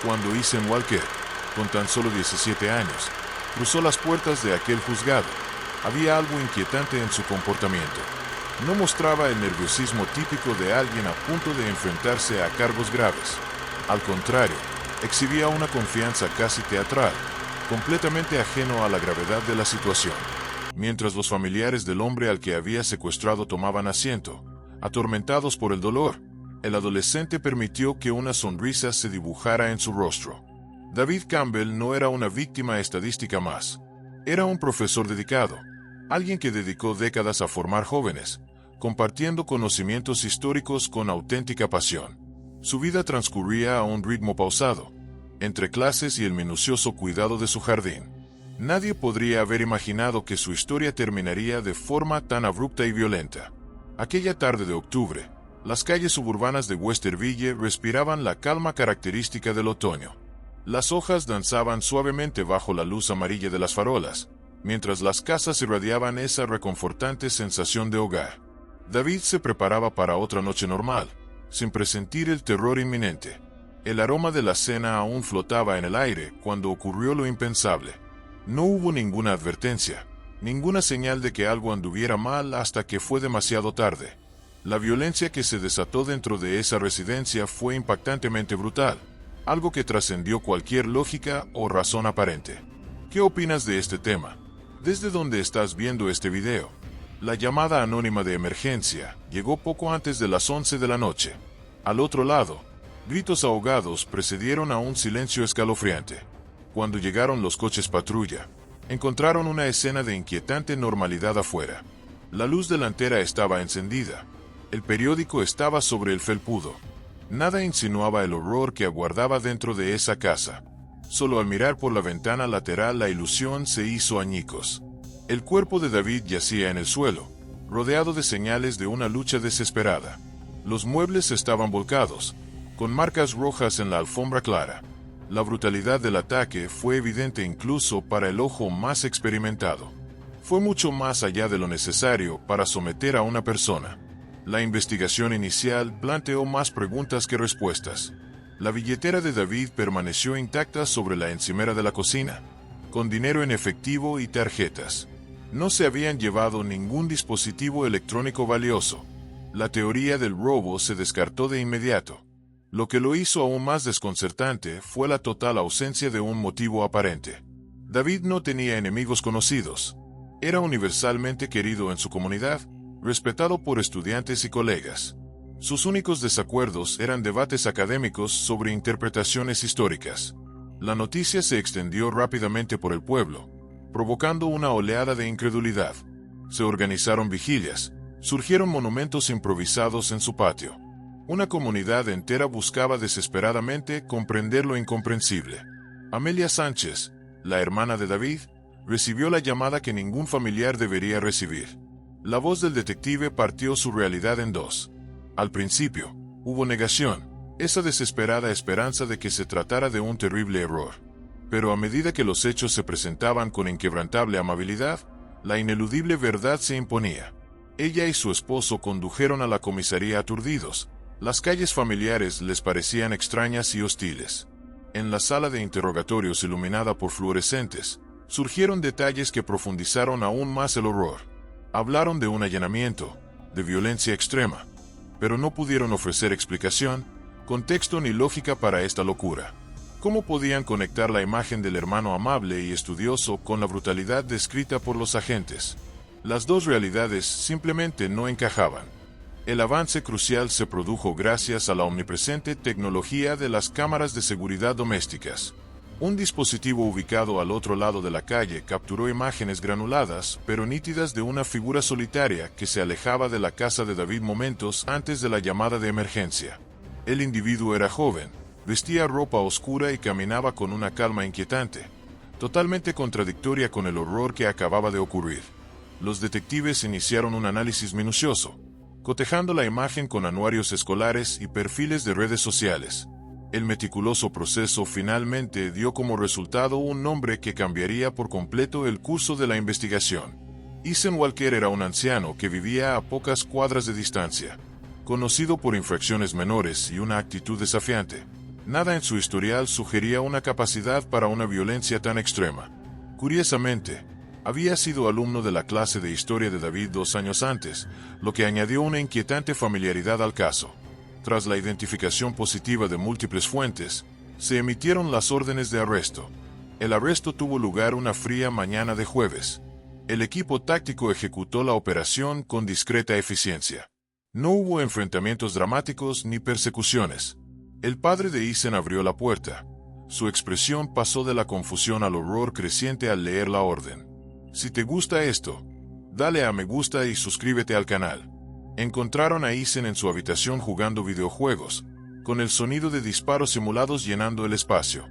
Cuando Ethan Walker, con tan solo 17 años, cruzó las puertas de aquel juzgado, había algo inquietante en su comportamiento. No mostraba el nerviosismo típico de alguien a punto de enfrentarse a cargos graves. Al contrario, exhibía una confianza casi teatral, completamente ajeno a la gravedad de la situación. Mientras los familiares del hombre al que había secuestrado tomaban asiento, atormentados por el dolor, el adolescente permitió que una sonrisa se dibujara en su rostro. David Campbell no era una víctima estadística más. Era un profesor dedicado, alguien que dedicó décadas a formar jóvenes, compartiendo conocimientos históricos con auténtica pasión. Su vida transcurría a un ritmo pausado, entre clases y el minucioso cuidado de su jardín. Nadie podría haber imaginado que su historia terminaría de forma tan abrupta y violenta. Aquella tarde de octubre, las calles suburbanas de Westerville respiraban la calma característica del otoño. Las hojas danzaban suavemente bajo la luz amarilla de las farolas, mientras las casas irradiaban esa reconfortante sensación de hogar. David se preparaba para otra noche normal, sin presentir el terror inminente. El aroma de la cena aún flotaba en el aire cuando ocurrió lo impensable. No hubo ninguna advertencia, ninguna señal de que algo anduviera mal hasta que fue demasiado tarde. La violencia que se desató dentro de esa residencia fue impactantemente brutal, algo que trascendió cualquier lógica o razón aparente. ¿Qué opinas de este tema? ¿Desde dónde estás viendo este video? La llamada anónima de emergencia llegó poco antes de las 11 de la noche. Al otro lado, gritos ahogados precedieron a un silencio escalofriante. Cuando llegaron los coches patrulla, encontraron una escena de inquietante normalidad afuera. La luz delantera estaba encendida. El periódico estaba sobre el felpudo. Nada insinuaba el horror que aguardaba dentro de esa casa. Solo al mirar por la ventana lateral la ilusión se hizo añicos. El cuerpo de David yacía en el suelo, rodeado de señales de una lucha desesperada. Los muebles estaban volcados, con marcas rojas en la alfombra clara. La brutalidad del ataque fue evidente incluso para el ojo más experimentado. Fue mucho más allá de lo necesario para someter a una persona. La investigación inicial planteó más preguntas que respuestas. La billetera de David permaneció intacta sobre la encimera de la cocina, con dinero en efectivo y tarjetas. No se habían llevado ningún dispositivo electrónico valioso. La teoría del robo se descartó de inmediato. Lo que lo hizo aún más desconcertante fue la total ausencia de un motivo aparente. David no tenía enemigos conocidos. Era universalmente querido en su comunidad, respetado por estudiantes y colegas. Sus únicos desacuerdos eran debates académicos sobre interpretaciones históricas. La noticia se extendió rápidamente por el pueblo, provocando una oleada de incredulidad. Se organizaron vigilias, surgieron monumentos improvisados en su patio. Una comunidad entera buscaba desesperadamente comprender lo incomprensible. Amelia Sánchez, la hermana de David, recibió la llamada que ningún familiar debería recibir. La voz del detective partió su realidad en dos. Al principio, hubo negación, esa desesperada esperanza de que se tratara de un terrible error. Pero a medida que los hechos se presentaban con inquebrantable amabilidad, la ineludible verdad se imponía. Ella y su esposo condujeron a la comisaría aturdidos. Las calles familiares les parecían extrañas y hostiles. En la sala de interrogatorios iluminada por fluorescentes, surgieron detalles que profundizaron aún más el horror. Hablaron de un allanamiento, de violencia extrema, pero no pudieron ofrecer explicación, contexto ni lógica para esta locura. ¿Cómo podían conectar la imagen del hermano amable y estudioso con la brutalidad descrita por los agentes? Las dos realidades simplemente no encajaban. El avance crucial se produjo gracias a la omnipresente tecnología de las cámaras de seguridad domésticas. Un dispositivo ubicado al otro lado de la calle capturó imágenes granuladas pero nítidas de una figura solitaria que se alejaba de la casa de David momentos antes de la llamada de emergencia. El individuo era joven, vestía ropa oscura y caminaba con una calma inquietante, totalmente contradictoria con el horror que acababa de ocurrir. Los detectives iniciaron un análisis minucioso, cotejando la imagen con anuarios escolares y perfiles de redes sociales. El meticuloso proceso finalmente dio como resultado un nombre que cambiaría por completo el curso de la investigación. Ethan Walker era un anciano que vivía a pocas cuadras de distancia, conocido por infracciones menores y una actitud desafiante. Nada en su historial sugería una capacidad para una violencia tan extrema. Curiosamente, había sido alumno de la clase de historia de David 2 años antes, lo que añadió una inquietante familiaridad al caso. Tras la identificación positiva de múltiples fuentes, se emitieron las órdenes de arresto. El arresto tuvo lugar una fría mañana de jueves. El equipo táctico ejecutó la operación con discreta eficiencia. No hubo enfrentamientos dramáticos ni persecuciones. El padre de Ethan abrió la puerta. Su expresión pasó de la confusión al horror creciente al leer la orden. Si te gusta esto, dale a me gusta y suscríbete al canal. Encontraron a Ethan en su habitación jugando videojuegos, con el sonido de disparos simulados llenando el espacio.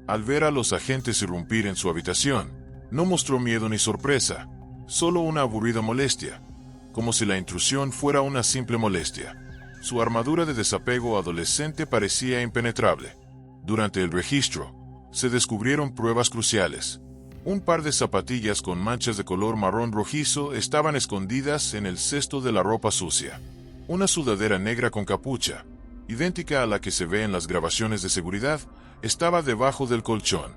Al ver a los agentes irrumpir en su habitación, no mostró miedo ni sorpresa, solo una aburrida molestia, como si la intrusión fuera una simple molestia. Su armadura de desapego adolescente parecía impenetrable. Durante el registro, se descubrieron pruebas cruciales. Un par de zapatillas con manchas de color marrón rojizo estaban escondidas en el cesto de la ropa sucia. Una sudadera negra con capucha, idéntica a la que se ve en las grabaciones de seguridad, estaba debajo del colchón.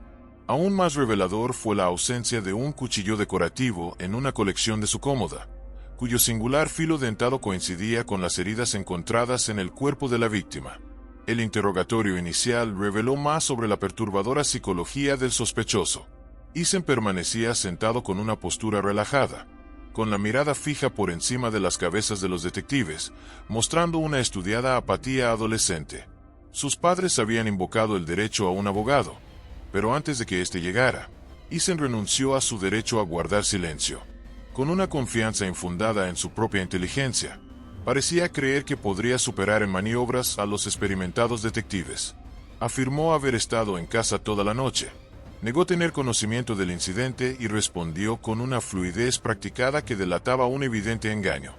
Aún más revelador fue la ausencia de un cuchillo decorativo en una colección de su cómoda, cuyo singular filo dentado coincidía con las heridas encontradas en el cuerpo de la víctima. El interrogatorio inicial reveló más sobre la perturbadora psicología del sospechoso. Ethan permanecía sentado con una postura relajada, con la mirada fija por encima de las cabezas de los detectives, mostrando una estudiada apatía adolescente. Sus padres habían invocado el derecho a un abogado, pero antes de que éste llegara, Ethan renunció a su derecho a guardar silencio. Con una confianza infundada en su propia inteligencia, parecía creer que podría superar en maniobras a los experimentados detectives. Afirmó haber estado en casa toda la noche, negó tener conocimiento del incidente y respondió con una fluidez practicada que delataba un evidente engaño.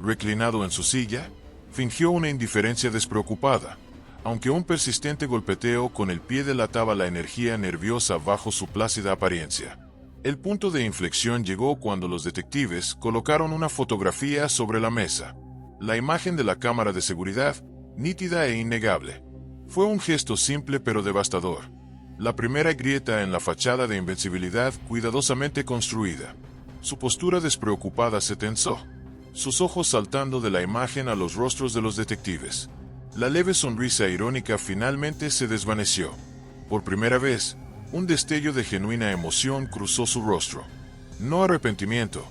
Reclinado en su silla, fingió una indiferencia despreocupada, aunque un persistente golpeteo con el pie delataba la energía nerviosa bajo su plácida apariencia. El punto de inflexión llegó cuando los detectives colocaron una fotografía sobre la mesa. La imagen de la cámara de seguridad, nítida e innegable. Fue un gesto simple pero devastador. La primera grieta en la fachada de invencibilidad cuidadosamente construida. Su postura despreocupada se tensó, sus ojos saltando de la imagen a los rostros de los detectives. La leve sonrisa irónica finalmente se desvaneció. Por primera vez, un destello de genuina emoción cruzó su rostro. No arrepentimiento,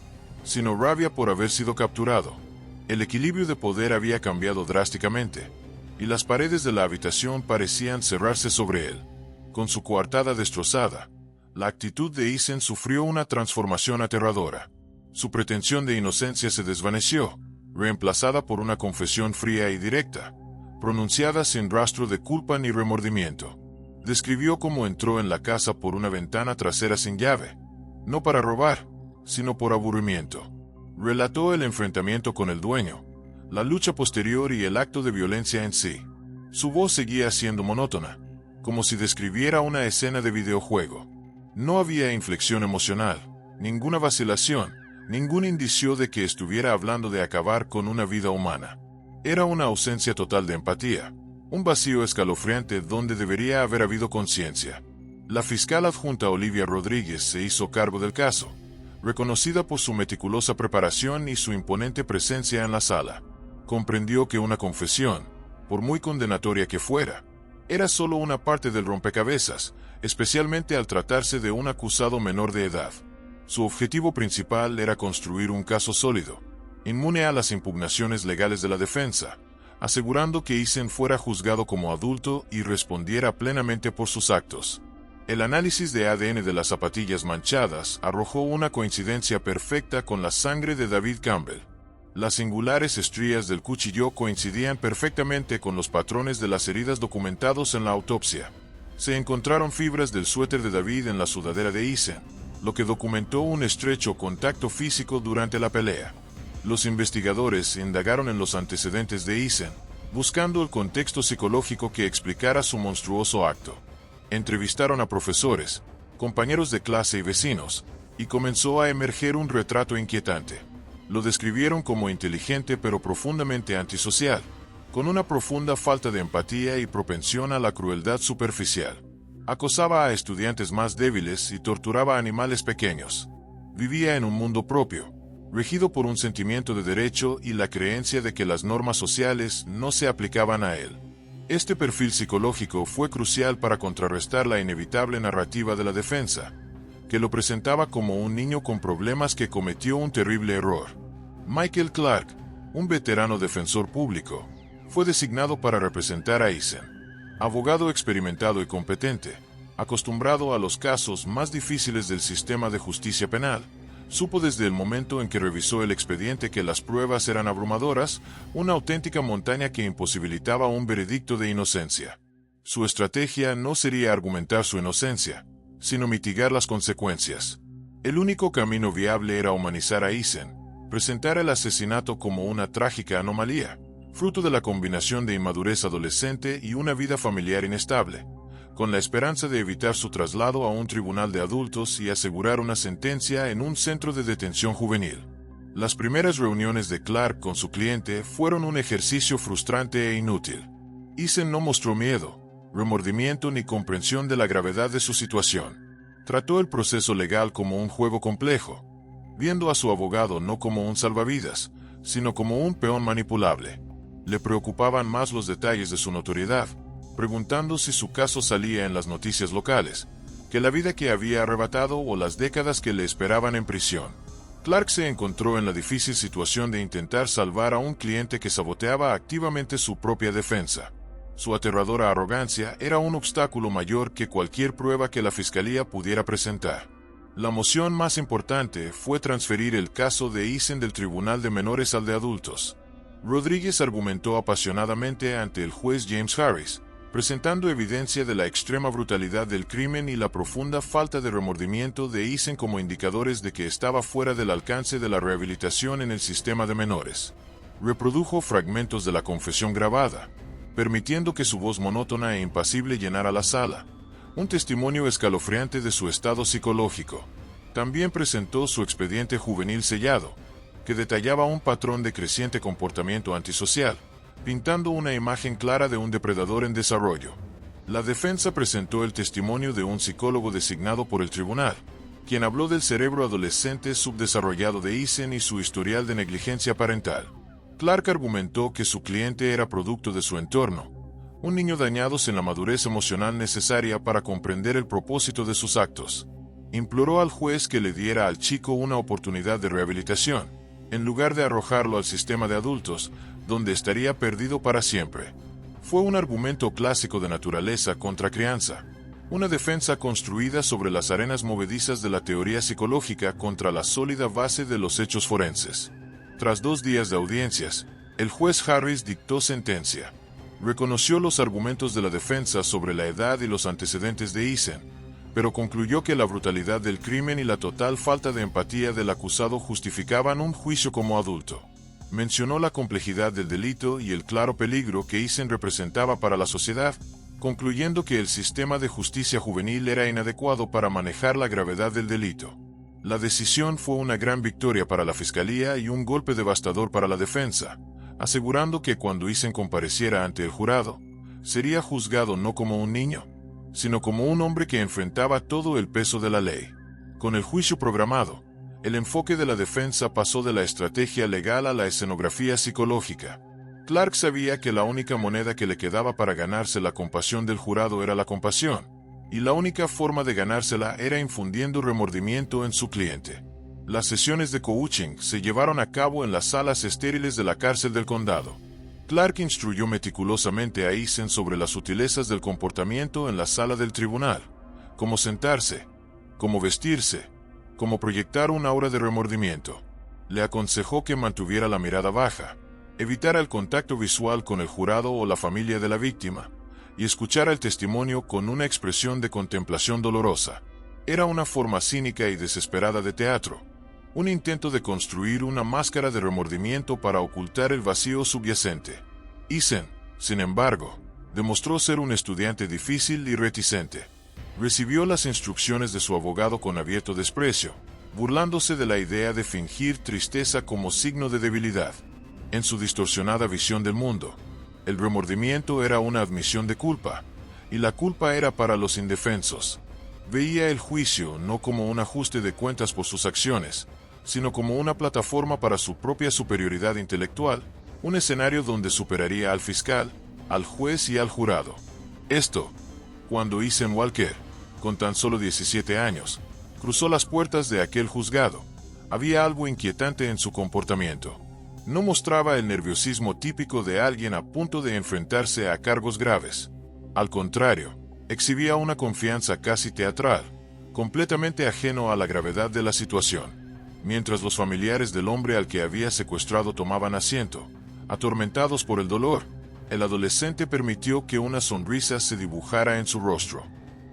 sino rabia por haber sido capturado. El equilibrio de poder había cambiado drásticamente, y las paredes de la habitación parecían cerrarse sobre él. Con su coartada destrozada, la actitud de Ethan sufrió una transformación aterradora. Su pretensión de inocencia se desvaneció, reemplazada por una confesión fría y directa, pronunciada sin rastro de culpa ni remordimiento. Describió cómo entró en la casa por una ventana trasera sin llave, no para robar, sino por aburrimiento. Relató el enfrentamiento con el dueño, la lucha posterior y el acto de violencia en sí. Su voz seguía siendo monótona, como si describiera una escena de videojuego. No había inflexión emocional, ninguna vacilación, ningún indicio de que estuviera hablando de acabar con una vida humana. Era una ausencia total de empatía, un vacío escalofriante donde debería haber habido conciencia. La fiscal adjunta Olivia Rodríguez se hizo cargo del caso, reconocida por su meticulosa preparación y su imponente presencia en la sala. Comprendió que una confesión, por muy condenatoria que fuera, era solo una parte del rompecabezas, especialmente al tratarse de un acusado menor de edad. Su objetivo principal era construir un caso sólido, inmune a las impugnaciones legales de la defensa, asegurando que Ethan fuera juzgado como adulto y respondiera plenamente por sus actos. El análisis de ADN de las zapatillas manchadas arrojó una coincidencia perfecta con la sangre de David Campbell. Las singulares estrías del cuchillo coincidían perfectamente con los patrones de las heridas documentados en la autopsia. Se encontraron fibras del suéter de David en la sudadera de Ethan, lo que documentó un estrecho contacto físico durante la pelea. Los investigadores indagaron en los antecedentes de Ethan, buscando el contexto psicológico que explicara su monstruoso acto. Entrevistaron a profesores, compañeros de clase y vecinos, y comenzó a emerger un retrato inquietante. Lo describieron como inteligente pero profundamente antisocial, con una profunda falta de empatía y propensión a la crueldad superficial. Acosaba a estudiantes más débiles y torturaba a animales pequeños. Vivía en un mundo propio, regido por un sentimiento de derecho y la creencia de que las normas sociales no se aplicaban a él. Este perfil psicológico fue crucial para contrarrestar la inevitable narrativa de la defensa, que lo presentaba como un niño con problemas que cometió un terrible error. Michael Clark, un veterano defensor público, fue designado para representar a Eason. Abogado experimentado y competente, acostumbrado a los casos más difíciles del sistema de justicia penal, supo desde el momento en que revisó el expediente que las pruebas eran abrumadoras, una auténtica montaña que imposibilitaba un veredicto de inocencia. Su estrategia no sería argumentar su inocencia, sino mitigar las consecuencias. El único camino viable era humanizar a Eason, presentar el asesinato como una trágica anomalía, fruto de la combinación de inmadurez adolescente y una vida familiar inestable, con la esperanza de evitar su traslado a un tribunal de adultos y asegurar una sentencia en un centro de detención juvenil. Las primeras reuniones de Clark con su cliente fueron un ejercicio frustrante e inútil. Eason no mostró miedo, remordimiento ni comprensión de la gravedad de su situación. Trató el proceso legal como un juego complejo, viendo a su abogado no como un salvavidas, sino como un peón manipulable. Le preocupaban más los detalles de su notoriedad, preguntando si su caso salía en las noticias locales, que la vida que había arrebatado o las décadas que le esperaban en prisión. Clark se encontró en la difícil situación de intentar salvar a un cliente que saboteaba activamente su propia defensa. Su aterradora arrogancia era un obstáculo mayor que cualquier prueba que la fiscalía pudiera presentar. La moción más importante fue transferir el caso de Eason del Tribunal de Menores al de Adultos. Rodríguez argumentó apasionadamente ante el juez James Harris, presentando evidencia de la extrema brutalidad del crimen y la profunda falta de remordimiento de Eason como indicadores de que estaba fuera del alcance de la rehabilitación en el sistema de menores. Reprodujo fragmentos de la confesión grabada, permitiendo que su voz monótona e impasible llenara la sala, un testimonio escalofriante de su estado psicológico. También presentó su expediente juvenil sellado, que detallaba un patrón de creciente comportamiento antisocial, pintando una imagen clara de un depredador en desarrollo. La defensa presentó el testimonio de un psicólogo designado por el tribunal, quien habló del cerebro adolescente subdesarrollado de Eason y su historial de negligencia parental. Clark argumentó que su cliente era producto de su entorno, un niño dañado sin la madurez emocional necesaria para comprender el propósito de sus actos. Imploró al juez que le diera al chico una oportunidad de rehabilitación, en lugar de arrojarlo al sistema de adultos, donde estaría perdido para siempre. Fue un argumento clásico de naturaleza contra crianza, una defensa construida sobre las arenas movedizas de la teoría psicológica contra la sólida base de los hechos forenses. Tras 2 días de audiencias, el juez Harris dictó sentencia. Reconoció los argumentos de la defensa sobre la edad y los antecedentes de Eason, pero concluyó que la brutalidad del crimen y la total falta de empatía del acusado justificaban un juicio como adulto. Mencionó la complejidad del delito y el claro peligro que Eason representaba para la sociedad, concluyendo que el sistema de justicia juvenil era inadecuado para manejar la gravedad del delito. La decisión fue una gran victoria para la fiscalía y un golpe devastador para la defensa, asegurando que cuando Eason compareciera ante el jurado, sería juzgado no como un niño, sino como un hombre que enfrentaba todo el peso de la ley. Con el juicio programado, el enfoque de la defensa pasó de la estrategia legal a la escenografía psicológica. Clark sabía que la única moneda que le quedaba para ganarse la compasión del jurado era la compasión, y la única forma de ganársela era infundiendo remordimiento en su cliente. Las sesiones de coaching se llevaron a cabo en las salas estériles de la cárcel del condado. Clark instruyó meticulosamente a Eason sobre las sutilezas del comportamiento en la sala del tribunal, cómo sentarse, cómo vestirse, cómo proyectar un aura de remordimiento. Le aconsejó que mantuviera la mirada baja, evitara el contacto visual con el jurado o la familia de la víctima, y escuchara el testimonio con una expresión de contemplación dolorosa. Era una forma cínica y desesperada de teatro, un intento de construir una máscara de remordimiento para ocultar el vacío subyacente. Eason, sin embargo, demostró ser un estudiante difícil y reticente. Recibió las instrucciones de su abogado con abierto desprecio, burlándose de la idea de fingir tristeza como signo de debilidad. En su distorsionada visión del mundo, El remordimiento era una admisión de culpa, y la culpa era para los indefensos. Veía el juicio no como un ajuste de cuentas por sus acciones, sino como una plataforma para su propia superioridad intelectual, un escenario donde superaría al fiscal, al juez y al jurado. Esto, cuando Ethan Walker, con tan solo 17 años, cruzó las puertas de aquel juzgado, había algo inquietante en su comportamiento. No mostraba el nerviosismo típico de alguien a punto de enfrentarse a cargos graves. Al contrario, exhibía una confianza casi teatral, completamente ajeno a la gravedad de la situación. Mientras los familiares del hombre al que había secuestrado tomaban asiento, atormentados por el dolor, el adolescente permitió que una sonrisa se dibujara en su rostro.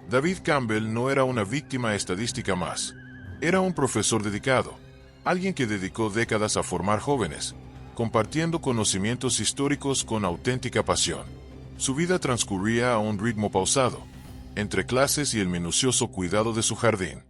David Campbell no era una víctima estadística más. Era un profesor dedicado, alguien que dedicó décadas a formar jóvenes, compartiendo conocimientos históricos con auténtica pasión. Su vida transcurría a un ritmo pausado, entre clases y el minucioso cuidado de su jardín.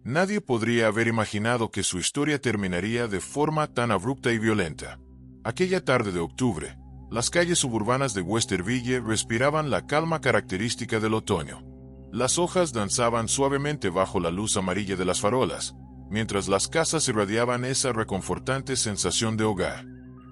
Nadie podría haber imaginado que su historia terminaría de forma tan abrupta y violenta. Aquella tarde de octubre, las calles suburbanas de Westerville respiraban la calma característica del otoño. Las hojas danzaban suavemente bajo la luz amarilla de las farolas, mientras las casas irradiaban esa reconfortante sensación de hogar.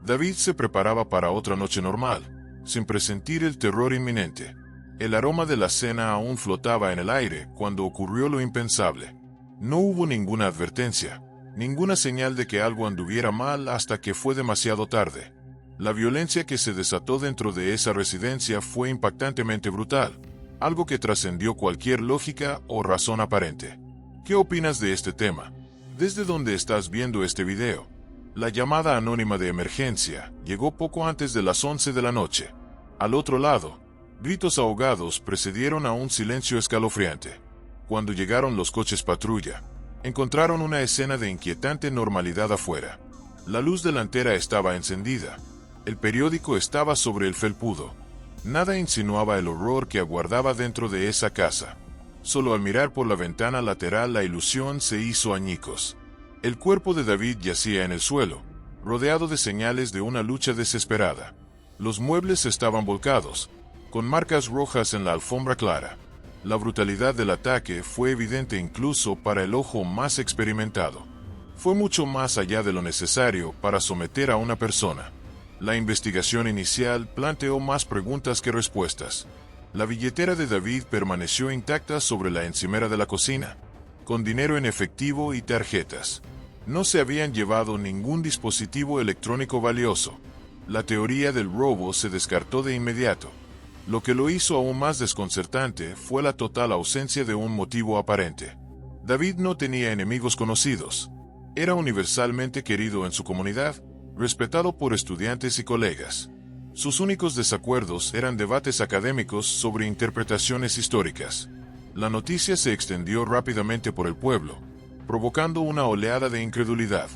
David se preparaba para otra noche normal, sin presentir el terror inminente. El aroma de la cena aún flotaba en el aire cuando ocurrió lo impensable. No hubo ninguna advertencia, ninguna señal de que algo anduviera mal hasta que fue demasiado tarde. La violencia que se desató dentro de esa residencia fue impactantemente brutal, algo que trascendió cualquier lógica o razón aparente. ¿Qué opinas de este tema? ¿Desde dónde estás viendo este video? La llamada anónima de emergencia llegó poco antes de las 11 de la noche. Al otro lado, gritos ahogados precedieron a un silencio escalofriante. Cuando llegaron los coches patrulla, encontraron una escena de inquietante normalidad afuera. La luz delantera estaba encendida. El periódico estaba sobre el felpudo. Nada insinuaba el horror que aguardaba dentro de esa casa. Solo al mirar por la ventana lateral la ilusión se hizo añicos. El cuerpo de David yacía en el suelo, rodeado de señales de una lucha desesperada. Los muebles estaban volcados, con marcas rojas en la alfombra clara. La brutalidad del ataque fue evidente incluso para el ojo más experimentado. Fue mucho más allá de lo necesario para someter a una persona. La investigación inicial planteó más preguntas que respuestas. La billetera de David permaneció intacta sobre la encimera de la cocina, con dinero en efectivo y tarjetas. No se habían llevado ningún dispositivo electrónico valioso. La teoría del robo se descartó de inmediato. Lo que lo hizo aún más desconcertante fue la total ausencia de un motivo aparente. David no tenía enemigos conocidos. Era universalmente querido en su comunidad, respetado por estudiantes y colegas. Sus únicos desacuerdos eran debates académicos sobre interpretaciones históricas. La noticia se extendió rápidamente por el pueblo, provocando una oleada de incredulidad.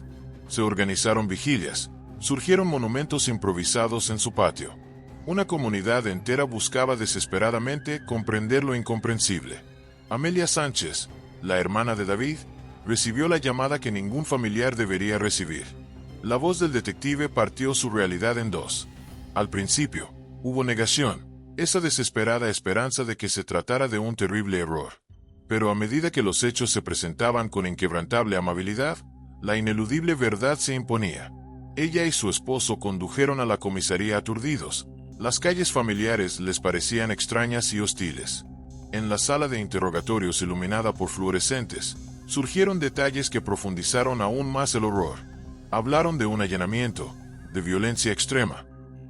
Se organizaron vigilias, surgieron monumentos improvisados en su patio. Una comunidad entera buscaba desesperadamente comprender lo incomprensible. Amelia Sánchez, la hermana de David, recibió la llamada que ningún familiar debería recibir. La voz del detective partió su realidad en dos. Al principio, hubo negación, esa desesperada esperanza de que se tratara de un terrible error. Pero a medida que los hechos se presentaban con inquebrantable amabilidad, la ineludible verdad se imponía. Ella y su esposo condujeron a la comisaría aturdidos. Las calles familiares les parecían extrañas y hostiles. En la sala de interrogatorios iluminada por fluorescentes, surgieron detalles que profundizaron aún más el horror. Hablaron de un allanamiento, de violencia extrema,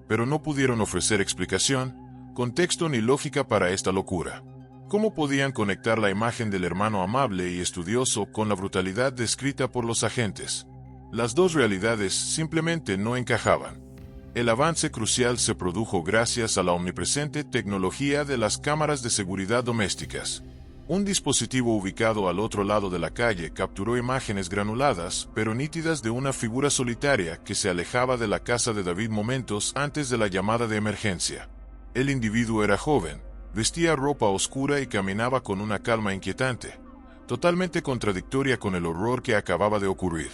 pero no pudieron ofrecer explicación, contexto ni lógica para esta locura. ¿Cómo podían conectar la imagen del hermano amable y estudioso con la brutalidad descrita por los agentes? Las dos realidades simplemente no encajaban. El avance crucial se produjo gracias a la omnipresente tecnología de las cámaras de seguridad domésticas. Un dispositivo ubicado al otro lado de la calle capturó imágenes granuladas pero nítidas de una figura solitaria que se alejaba de la casa de David momentos antes de la llamada de emergencia. El individuo era joven, vestía ropa oscura y caminaba con una calma inquietante, totalmente contradictoria con el horror que acababa de ocurrir.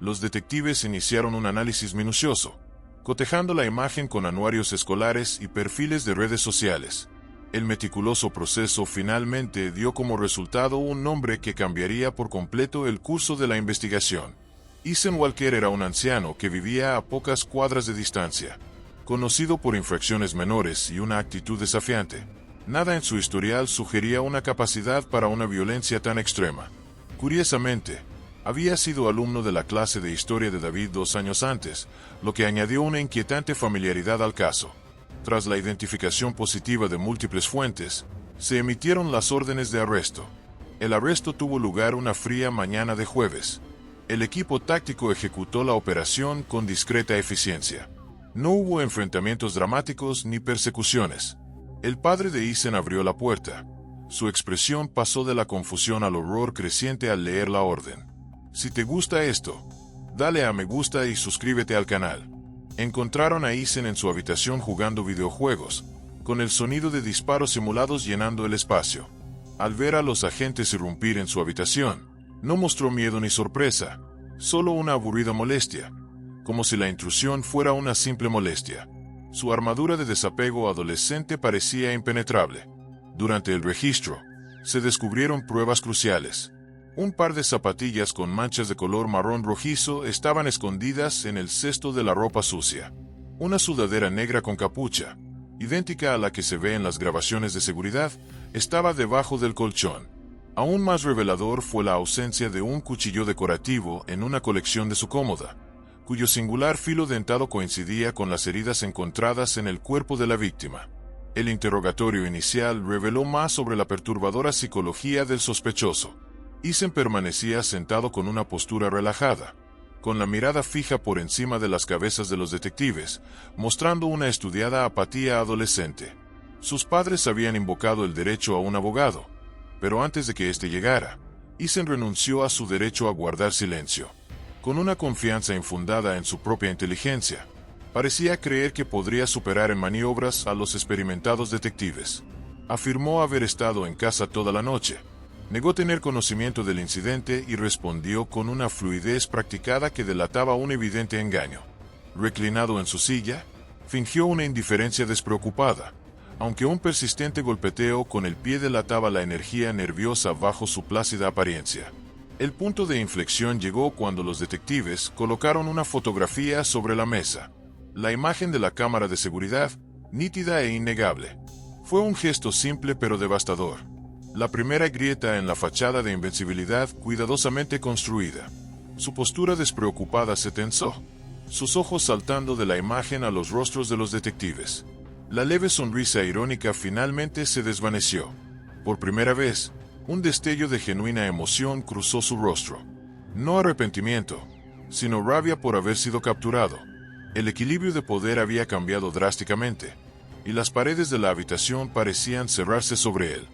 Los detectives iniciaron un análisis minucioso. cotejando la imagen con anuarios escolares y perfiles de redes sociales. El meticuloso proceso finalmente dio como resultado un nombre que cambiaría por completo el curso de la investigación. Ethan Walker era un anciano que vivía a pocas cuadras de distancia, conocido por infracciones menores y una actitud desafiante. Nada en su historial sugería una capacidad para una violencia tan extrema. Curiosamente, había sido alumno de la clase de historia de David 2 años antes, lo que añadió una inquietante familiaridad al caso. Tras la identificación positiva de múltiples fuentes, se emitieron las órdenes de arresto. El arresto tuvo lugar una fría mañana de jueves. El equipo táctico ejecutó la operación con discreta eficiencia. No hubo enfrentamientos dramáticos ni persecuciones. El padre de Ethan abrió la puerta. Su expresión pasó de la confusión al horror creciente al leer la orden. Si te gusta esto, dale a me gusta y suscríbete al canal. Encontraron a Ethan en su habitación jugando videojuegos, con el sonido de disparos simulados llenando el espacio. Al ver a los agentes irrumpir en su habitación, no mostró miedo ni sorpresa, solo una aburrida molestia, como si la intrusión fuera una simple molestia. Su armadura de desapego adolescente parecía impenetrable. Durante el registro, se descubrieron pruebas cruciales. Un par de zapatillas con manchas de color marrón rojizo estaban escondidas en el cesto de la ropa sucia. Una sudadera negra con capucha, idéntica a la que se ve en las grabaciones de seguridad, estaba debajo del colchón. Aún más revelador fue la ausencia de un cuchillo decorativo en una colección de su cómoda, cuyo singular filo dentado coincidía con las heridas encontradas en el cuerpo de la víctima. El interrogatorio inicial reveló más sobre la perturbadora psicología del sospechoso. Ethan permanecía sentado con una postura relajada, con la mirada fija por encima de las cabezas de los detectives, mostrando una estudiada apatía adolescente. Sus padres habían invocado el derecho a un abogado, pero antes de que éste llegara, Ethan renunció a su derecho a guardar silencio. Con una confianza infundada en su propia inteligencia, parecía creer que podría superar en maniobras a los experimentados detectives. Afirmó haber estado en casa toda la noche. Negó tener conocimiento del incidente y respondió con una fluidez practicada que delataba un evidente engaño. Reclinado en su silla, fingió una indiferencia despreocupada, aunque un persistente golpeteo con el pie delataba la energía nerviosa bajo su plácida apariencia. El punto de inflexión llegó cuando los detectives colocaron una fotografía sobre la mesa. La imagen de la cámara de seguridad, nítida e innegable. Fue un gesto simple pero devastador. La primera grieta en la fachada de invencibilidad cuidadosamente construida. Su postura despreocupada se tensó, sus ojos saltando de la imagen a los rostros de los detectives. La leve sonrisa irónica finalmente se desvaneció. Por primera vez, un destello de genuina emoción cruzó su rostro. No arrepentimiento, sino rabia por haber sido capturado. El equilibrio de poder había cambiado drásticamente, y las paredes de la habitación parecían cerrarse sobre él.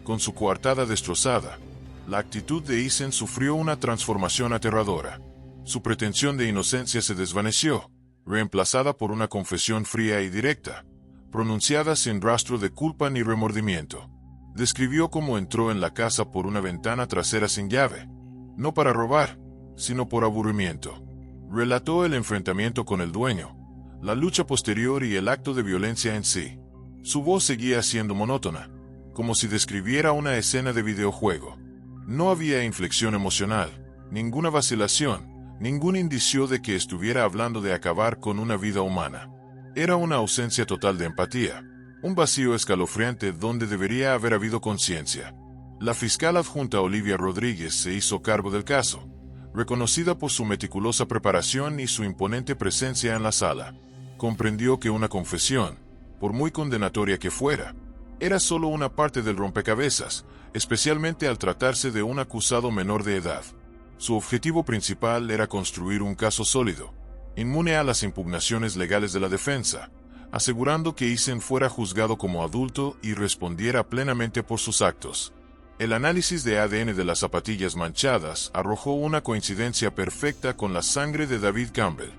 Con su coartada destrozada, la actitud de Ethan sufrió una transformación aterradora. Su pretensión de inocencia se desvaneció, reemplazada por una confesión fría y directa, pronunciada sin rastro de culpa ni remordimiento. Describió cómo entró en la casa por una ventana trasera sin llave, no para robar, sino por aburrimiento. Relató el enfrentamiento con el dueño, la lucha posterior y el acto de violencia en sí. Su voz seguía siendo monótona, como si describiera una escena de videojuego. No había inflexión emocional, ninguna vacilación, ningún indicio de que estuviera hablando de acabar con una vida humana. Era una ausencia total de empatía, un vacío escalofriante donde debería haber habido conciencia. La fiscal adjunta Olivia Rodríguez se hizo cargo del caso, reconocida por su meticulosa preparación y su imponente presencia en la sala. Comprendió que una confesión, por muy condenatoria que fuera, era solo una parte del rompecabezas, especialmente al tratarse de un acusado menor de edad. Su objetivo principal era construir un caso sólido, inmune a las impugnaciones legales de la defensa, asegurando que Ethan fuera juzgado como adulto y respondiera plenamente por sus actos. El análisis de ADN de las zapatillas manchadas arrojó una coincidencia perfecta con la sangre de David Campbell.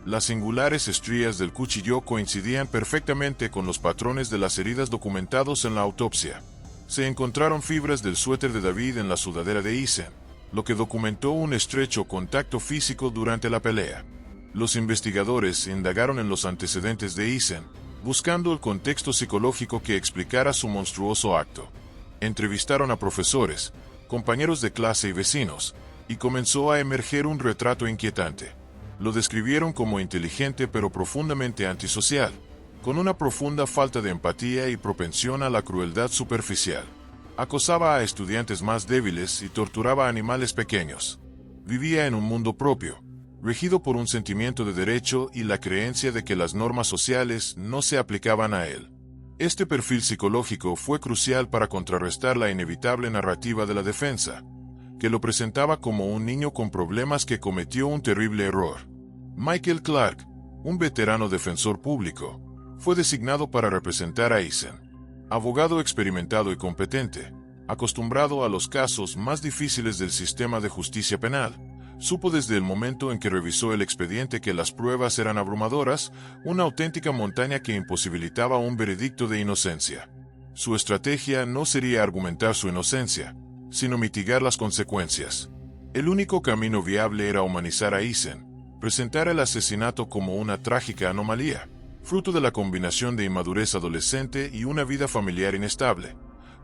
Las singulares estrías del cuchillo coincidían perfectamente con los patrones de las heridas documentados en la autopsia. Se encontraron fibras del suéter de David en la sudadera de Ethan, lo que documentó un estrecho contacto físico durante la pelea. Los investigadores indagaron en los antecedentes de Eisen, buscando el contexto psicológico que explicara su monstruoso acto. Entrevistaron a profesores, compañeros de clase y vecinos, y comenzó a emerger un retrato inquietante. Lo describieron como inteligente pero profundamente antisocial, con una profunda falta de empatía y propensión a la crueldad superficial. Acosaba a estudiantes más débiles y torturaba a animales pequeños. Vivía en un mundo propio, regido por un sentimiento de derecho y la creencia de que las normas sociales no se aplicaban a él. Este perfil psicológico fue crucial para contrarrestar la inevitable narrativa de la defensa, que lo presentaba como un niño con problemas que cometió un terrible error. Michael Clark, un veterano defensor público, fue designado para representar a Eisen. Abogado experimentado y competente, acostumbrado a los casos más difíciles del sistema de justicia penal, supo desde el momento en que revisó el expediente que las pruebas eran abrumadoras, una auténtica montaña que imposibilitaba un veredicto de inocencia. Su estrategia no sería argumentar su inocencia, sino mitigar las consecuencias. El único camino viable era humanizar a Eisen, presentar el asesinato como una trágica anomalía, fruto de la combinación de inmadurez adolescente y una vida familiar inestable,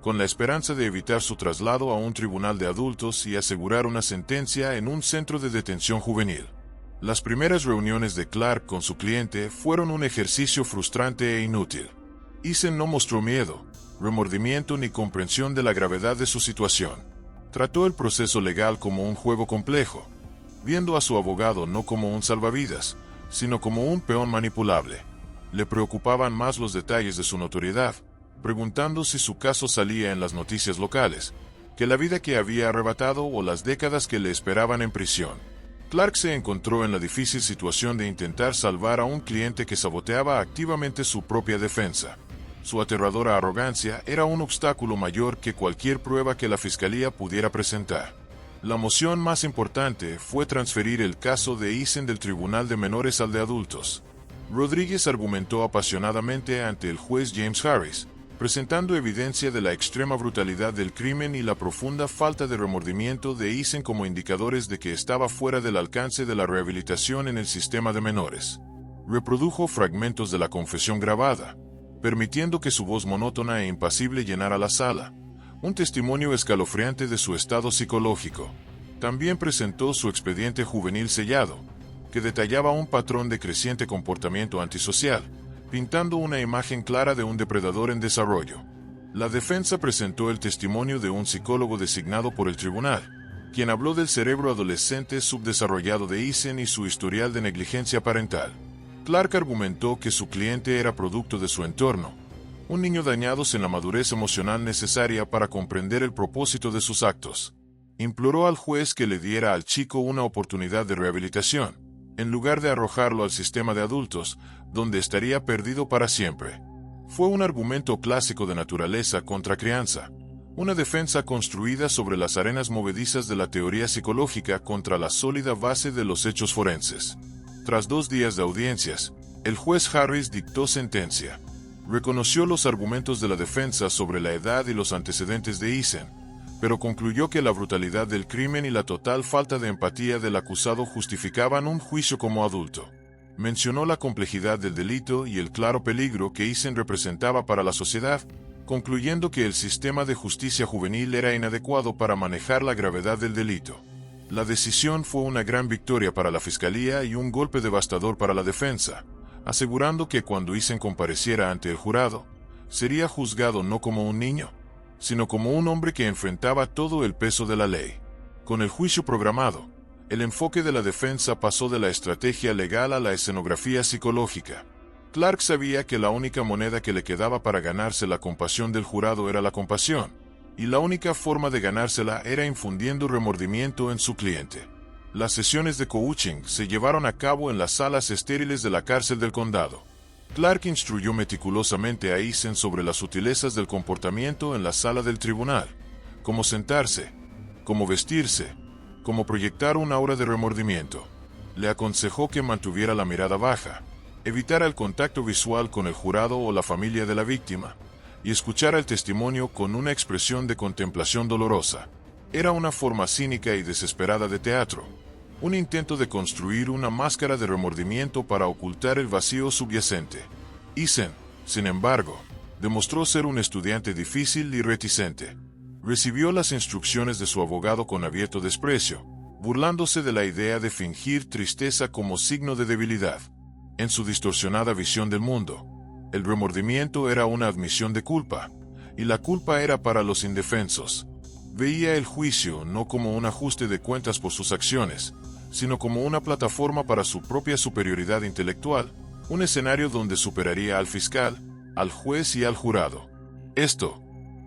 con la esperanza de evitar su traslado a un tribunal de adultos y asegurar una sentencia en un centro de detención juvenil. Las primeras reuniones de Clark con su cliente fueron un ejercicio frustrante e inútil. Eisen no mostró miedo, remordimiento ni comprensión de la gravedad de su situación. Trató el proceso legal como un juego complejo, viendo a su abogado no como un salvavidas, sino como un peón manipulable. Le preocupaban más los detalles de su notoriedad, preguntando si su caso salía en las noticias locales, que la vida que había arrebatado o las décadas que le esperaban en prisión. Clark se encontró en la difícil situación de intentar salvar a un cliente que saboteaba activamente su propia defensa. Su aterradora arrogancia era un obstáculo mayor que cualquier prueba que la fiscalía pudiera presentar. La moción más importante fue transferir el caso de Eisen del Tribunal de Menores al de Adultos. Rodríguez argumentó apasionadamente ante el juez James Harris, presentando evidencia de la extrema brutalidad del crimen y la profunda falta de remordimiento de Eisen como indicadores de que estaba fuera del alcance de la rehabilitación en el sistema de menores. Reprodujo fragmentos de la confesión grabada, permitiendo que su voz monótona e impasible llenara la sala, un testimonio escalofriante de su estado psicológico. También presentó su expediente juvenil sellado, que detallaba un patrón de creciente comportamiento antisocial, pintando una imagen clara de un depredador en desarrollo. La defensa presentó el testimonio de un psicólogo designado por el tribunal, quien habló del cerebro adolescente subdesarrollado de Eisen y su historial de negligencia parental. Clark argumentó que su cliente era producto de su entorno, un niño dañado sin la madurez emocional necesaria para comprender el propósito de sus actos. Imploró al juez que le diera al chico una oportunidad de rehabilitación, en lugar de arrojarlo al sistema de adultos, donde estaría perdido para siempre. Fue un argumento clásico de naturaleza contra crianza, una defensa construida sobre las arenas movedizas de la teoría psicológica contra la sólida base de los hechos forenses. Tras 2 días de audiencias, el juez Harris dictó sentencia. Reconoció los argumentos de la defensa sobre la edad y los antecedentes de Eisen, pero concluyó que la brutalidad del crimen y la total falta de empatía del acusado justificaban un juicio como adulto. Mencionó la complejidad del delito y el claro peligro que Eisen representaba para la sociedad, concluyendo que el sistema de justicia juvenil era inadecuado para manejar la gravedad del delito. La decisión fue una gran victoria para la fiscalía y un golpe devastador para la defensa, asegurando que cuando Eisen compareciera ante el jurado, sería juzgado no como un niño, sino como un hombre que enfrentaba todo el peso de la ley. Con el juicio programado, el enfoque de la defensa pasó de la estrategia legal a la escenografía psicológica. Clark sabía que la única moneda que le quedaba para ganarse la compasión del jurado era la compasión, y la única forma de ganársela era infundiendo remordimiento en su cliente. Las sesiones de coaching se llevaron a cabo en las salas estériles de la cárcel del condado. Clark instruyó meticulosamente a Eisen sobre las sutilezas del comportamiento en la sala del tribunal, cómo sentarse, cómo vestirse, cómo proyectar un aura de remordimiento. Le aconsejó que mantuviera la mirada baja, evitara el contacto visual con el jurado o la familia de la víctima, y escuchara el testimonio con una expresión de contemplación dolorosa. Era una forma cínica y desesperada de teatro, un intento de construir una máscara de remordimiento para ocultar el vacío subyacente. Eason, sin embargo, demostró ser un estudiante difícil y reticente. Recibió las instrucciones de su abogado con abierto desprecio, burlándose de la idea de fingir tristeza como signo de debilidad. En su distorsionada visión del mundo, el remordimiento era una admisión de culpa, y la culpa era para los indefensos. Veía el juicio no como un ajuste de cuentas por sus acciones, sino como una plataforma para su propia superioridad intelectual, un escenario donde superaría al fiscal, al juez y al jurado.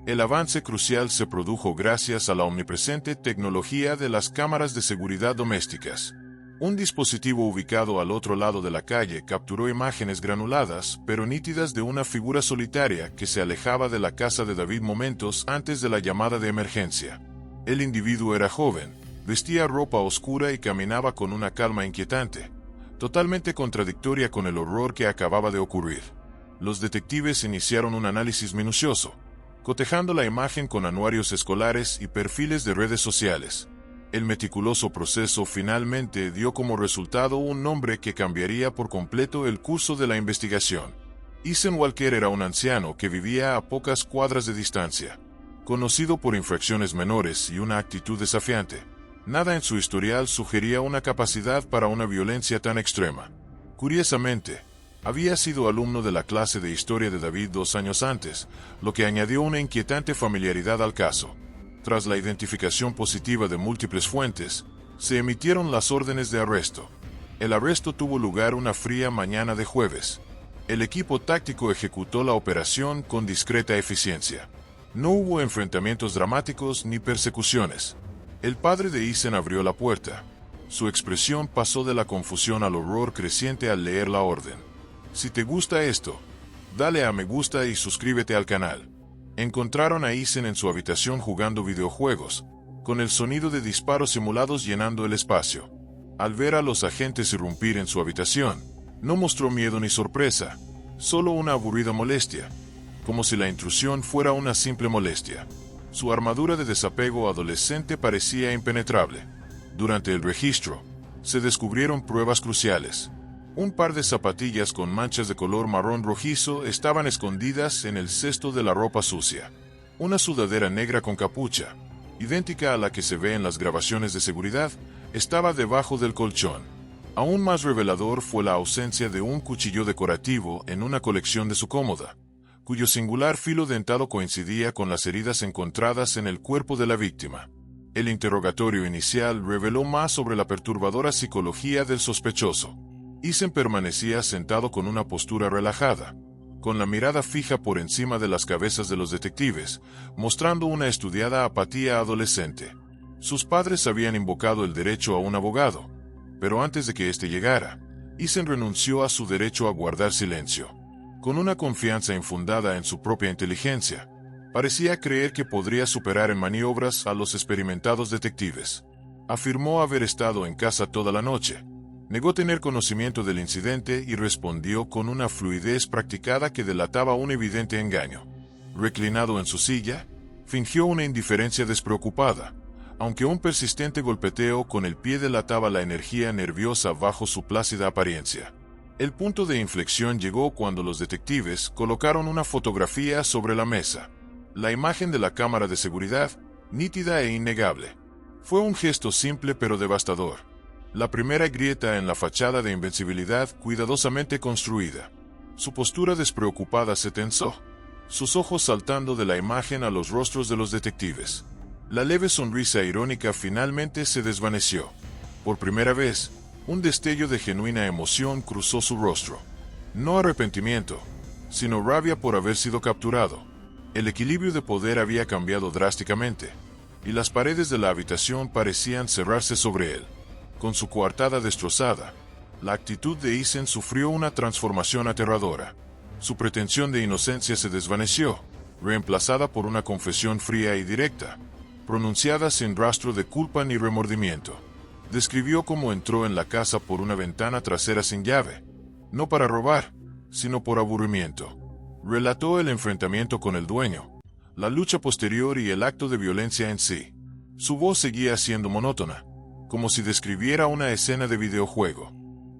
El avance crucial se produjo gracias a la omnipresente tecnología de las cámaras de seguridad domésticas. Un dispositivo ubicado al otro lado de la calle capturó imágenes granuladas pero nítidas de una figura solitaria que se alejaba de la casa de David momentos antes de la llamada de emergencia. El individuo era joven, vestía ropa oscura y caminaba con una calma inquietante, totalmente contradictoria con el horror que acababa de ocurrir. Los detectives iniciaron un análisis minucioso, cotejando la imagen con anuarios escolares y perfiles de redes sociales. El meticuloso proceso finalmente dio como resultado un nombre que cambiaría por completo el curso de la investigación. Eason Walker era un anciano que vivía a pocas cuadras de distancia. Conocido por infracciones menores y una actitud desafiante, nada en su historial sugería una capacidad para una violencia tan extrema. Curiosamente, había sido alumno de la clase de historia de David 2 años antes, lo que añadió una inquietante familiaridad al caso. Tras la identificación positiva de múltiples fuentes, se emitieron las órdenes de arresto. El arresto tuvo lugar una fría mañana de jueves. El equipo táctico ejecutó la operación con discreta eficiencia. No hubo enfrentamientos dramáticos ni persecuciones. El padre de Eason abrió la puerta. Su expresión pasó de la confusión al horror creciente al leer la orden. Si te gusta esto, dale a me gusta y suscríbete al canal. Encontraron a Eason en su habitación jugando videojuegos, con el sonido de disparos simulados llenando el espacio. Al ver a los agentes irrumpir en su habitación, no mostró miedo ni sorpresa, solo una aburrida molestia, como si la intrusión fuera una simple molestia. Su armadura de desapego adolescente parecía impenetrable. Durante el registro, se descubrieron pruebas cruciales. Un par de zapatillas con manchas de color marrón rojizo estaban escondidas en el cesto de la ropa sucia. Una sudadera negra con capucha, idéntica a la que se ve en las grabaciones de seguridad, estaba debajo del colchón. Aún más revelador fue la ausencia de un cuchillo decorativo en una colección de su cómoda, cuyo singular filo dentado coincidía con las heridas encontradas en el cuerpo de la víctima. El interrogatorio inicial reveló más sobre la perturbadora psicología del sospechoso. Eason permanecía sentado con una postura relajada, con la mirada fija por encima de las cabezas de los detectives, mostrando una estudiada apatía adolescente. Sus padres habían invocado el derecho a un abogado, pero antes de que éste llegara, Eason renunció a su derecho a guardar silencio. Con una confianza infundada en su propia inteligencia, parecía creer que podría superar en maniobras a los experimentados detectives. Afirmó haber estado en casa toda la noche. Negó tener conocimiento del incidente y respondió con una fluidez practicada que delataba un evidente engaño. Reclinado en su silla, fingió una indiferencia despreocupada, aunque un persistente golpeteo con el pie delataba la energía nerviosa bajo su plácida apariencia. El punto de inflexión llegó cuando los detectives colocaron una fotografía sobre la mesa. La imagen de la cámara de seguridad, nítida e innegable. Fue un gesto simple pero devastador. La primera grieta en la fachada de invencibilidad cuidadosamente construida. Su postura despreocupada se tensó, sus ojos saltando de la imagen a los rostros de los detectives. La leve sonrisa irónica finalmente se desvaneció. Por primera vez, un destello de genuina emoción cruzó su rostro. No arrepentimiento, sino rabia por haber sido capturado. El equilibrio de poder había cambiado drásticamente, y las paredes de la habitación parecían cerrarse sobre él. Con su coartada destrozada, la actitud de Eason sufrió una transformación aterradora. Su pretensión de inocencia se desvaneció, reemplazada por una confesión fría y directa, pronunciada sin rastro de culpa ni remordimiento. Describió cómo entró en la casa por una ventana trasera sin llave, no para robar, sino por aburrimiento. Relató el enfrentamiento con el dueño, la lucha posterior y el acto de violencia en sí. Su voz seguía siendo monótona, como si describiera una escena de videojuego.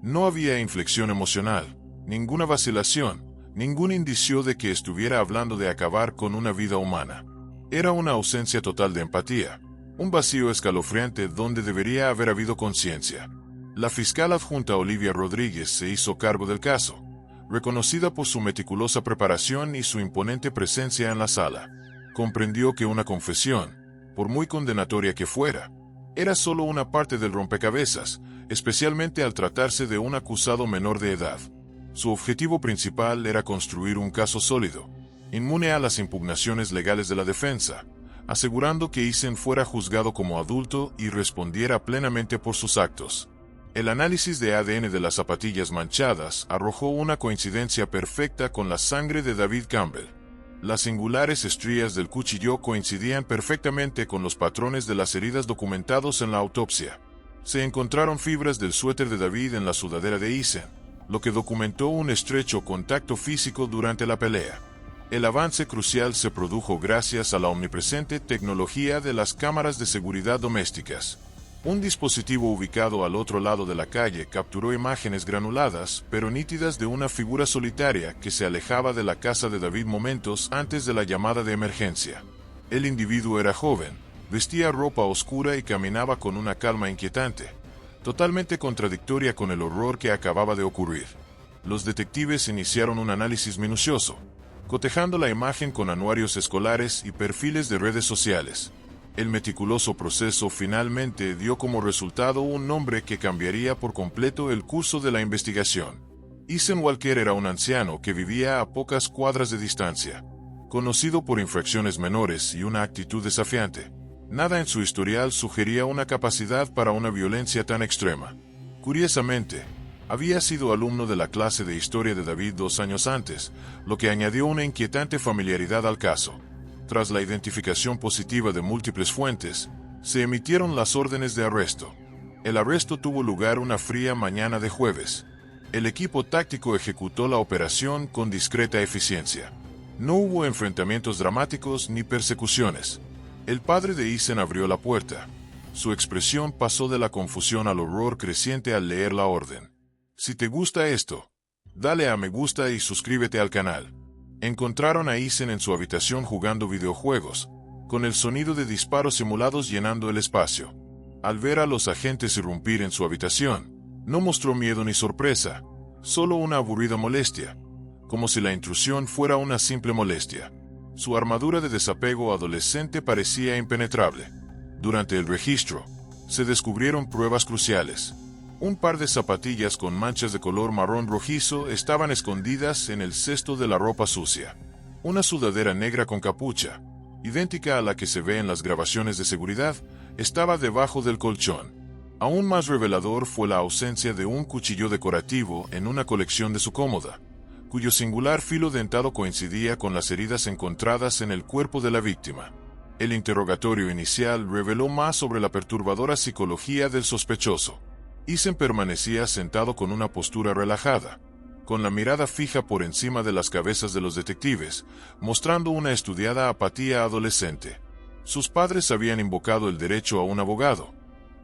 No había inflexión emocional, ninguna vacilación, ningún indicio de que estuviera hablando de acabar con una vida humana. Era una ausencia total de empatía, un vacío escalofriante donde debería haber habido conciencia. La fiscal adjunta Olivia Rodríguez se hizo cargo del caso, reconocida por su meticulosa preparación y su imponente presencia en la sala. Comprendió que una confesión, por muy condenatoria que fuera, era solo una parte del rompecabezas, especialmente al tratarse de un acusado menor de edad. Su objetivo principal era construir un caso sólido, inmune a las impugnaciones legales de la defensa, asegurando que Eason fuera juzgado como adulto y respondiera plenamente por sus actos. El análisis de ADN de las zapatillas manchadas arrojó una coincidencia perfecta con la sangre de David Campbell. Las singulares estrías del cuchillo coincidían perfectamente con los patrones de las heridas documentados en la autopsia. Se encontraron fibras del suéter de David en la sudadera de Eason, lo que documentó un estrecho contacto físico durante la pelea. El avance crucial se produjo gracias a la omnipresente tecnología de las cámaras de seguridad domésticas. Un dispositivo ubicado al otro lado de la calle capturó imágenes granuladas pero nítidas de una figura solitaria que se alejaba de la casa de David momentos antes de la llamada de emergencia. El individuo era joven, vestía ropa oscura y caminaba con una calma inquietante, totalmente contradictoria con el horror que acababa de ocurrir. Los detectives iniciaron un análisis minucioso, cotejando la imagen con anuarios escolares y perfiles de redes sociales. El meticuloso proceso finalmente dio como resultado un nombre que cambiaría por completo el curso de la investigación. Eason Walker era un anciano que vivía a pocas cuadras de distancia, conocido por infracciones menores y una actitud desafiante. Nada en su historial sugería una capacidad para una violencia tan extrema. Curiosamente, había sido alumno de la clase de historia de David 2 años antes, lo que añadió una inquietante familiaridad al caso. Tras la identificación positiva de múltiples fuentes, se emitieron las órdenes de arresto. El arresto tuvo lugar una fría mañana de jueves. El equipo táctico ejecutó la operación con discreta eficiencia. No hubo enfrentamientos dramáticos ni persecuciones. El padre de Eason abrió la puerta. Su expresión pasó de la confusión al horror creciente al leer la orden. Si te gusta esto, dale a me gusta y suscríbete al canal. Encontraron a Eason en su habitación jugando videojuegos, con el sonido de disparos simulados llenando el espacio. Al ver a los agentes irrumpir en su habitación, no mostró miedo ni sorpresa, solo una aburrida molestia, como si la intrusión fuera una simple molestia. Su armadura de desapego adolescente parecía impenetrable. Durante el registro, se descubrieron pruebas cruciales. Un par de zapatillas con manchas de color marrón rojizo estaban escondidas en el cesto de la ropa sucia. Una sudadera negra con capucha, idéntica a la que se ve en las grabaciones de seguridad, estaba debajo del colchón. Aún más revelador fue la ausencia de un cuchillo decorativo en una colección de su cómoda, cuyo singular filo dentado coincidía con las heridas encontradas en el cuerpo de la víctima. El interrogatorio inicial reveló más sobre la perturbadora psicología del sospechoso. Eason permanecía sentado con una postura relajada, con la mirada fija por encima de las cabezas de los detectives, mostrando una estudiada apatía adolescente. Sus padres habían invocado el derecho a un abogado,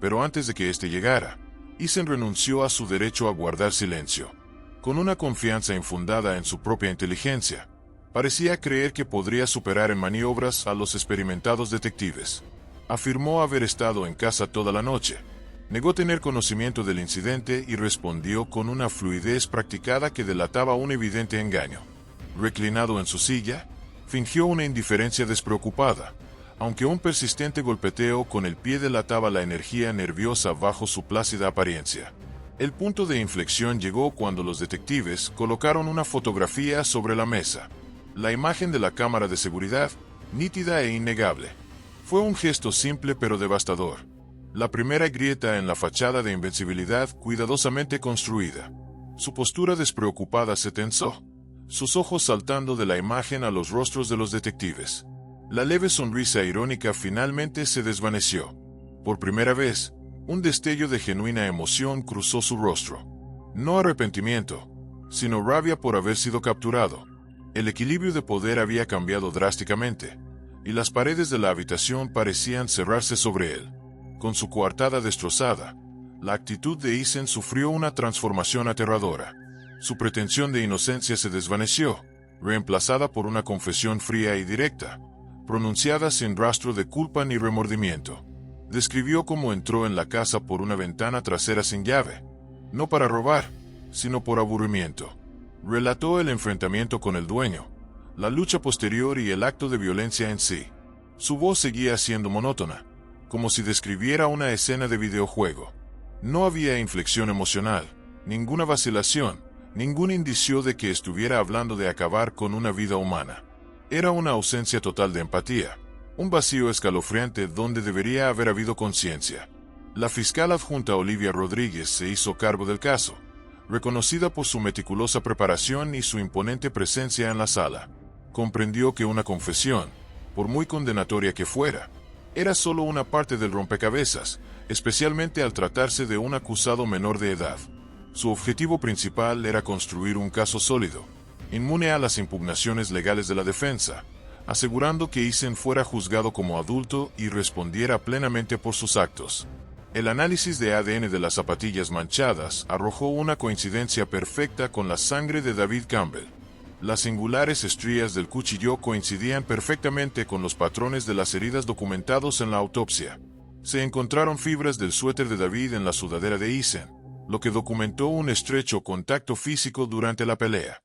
pero antes de que éste llegara, Eason renunció a su derecho a guardar silencio. Con una confianza infundada en su propia inteligencia, parecía creer que podría superar en maniobras a los experimentados detectives. Afirmó haber estado en casa toda la noche. Negó tener conocimiento del incidente y respondió con una fluidez practicada que delataba un evidente engaño. Reclinado en su silla, fingió una indiferencia despreocupada, aunque un persistente golpeteo con el pie delataba la energía nerviosa bajo su plácida apariencia. El punto de inflexión llegó cuando los detectives colocaron una fotografía sobre la mesa. La imagen de la cámara de seguridad, nítida e innegable. Fue un gesto simple pero devastador. La primera grieta en la fachada de invencibilidad cuidadosamente construida. Su postura despreocupada se tensó, sus ojos saltando de la imagen a los rostros de los detectives. La leve sonrisa irónica finalmente se desvaneció. Por primera vez, un destello de genuina emoción cruzó su rostro. No arrepentimiento, sino rabia por haber sido capturado. El equilibrio de poder había cambiado drásticamente, y las paredes de la habitación parecían cerrarse sobre él. Con su coartada destrozada, la actitud de Eason sufrió una transformación aterradora. Su pretensión de inocencia se desvaneció, reemplazada por una confesión fría y directa, pronunciada sin rastro de culpa ni remordimiento. Describió cómo entró en la casa por una ventana trasera sin llave, no para robar, sino por aburrimiento. Relató el enfrentamiento con el dueño, la lucha posterior y el acto de violencia en sí. Su voz seguía siendo monótona, como si describiera una escena de videojuego. No había inflexión emocional, ninguna vacilación, ningún indicio de que estuviera hablando de acabar con una vida humana. Era una ausencia total de empatía, un vacío escalofriante donde debería haber habido conciencia. La fiscal adjunta Olivia Rodríguez se hizo cargo del caso, reconocida por su meticulosa preparación y su imponente presencia en la sala. Comprendió que una confesión, por muy condenatoria que fuera, era solo una parte del rompecabezas, especialmente al tratarse de un acusado menor de edad. Su objetivo principal era construir un caso sólido, inmune a las impugnaciones legales de la defensa, asegurando que Eason fuera juzgado como adulto y respondiera plenamente por sus actos. El análisis de ADN de las zapatillas manchadas arrojó una coincidencia perfecta con la sangre de David Campbell. Las singulares estrías del cuchillo coincidían perfectamente con los patrones de las heridas documentados en la autopsia. Se encontraron fibras del suéter de David en la sudadera de Eason, lo que documentó un estrecho contacto físico durante la pelea.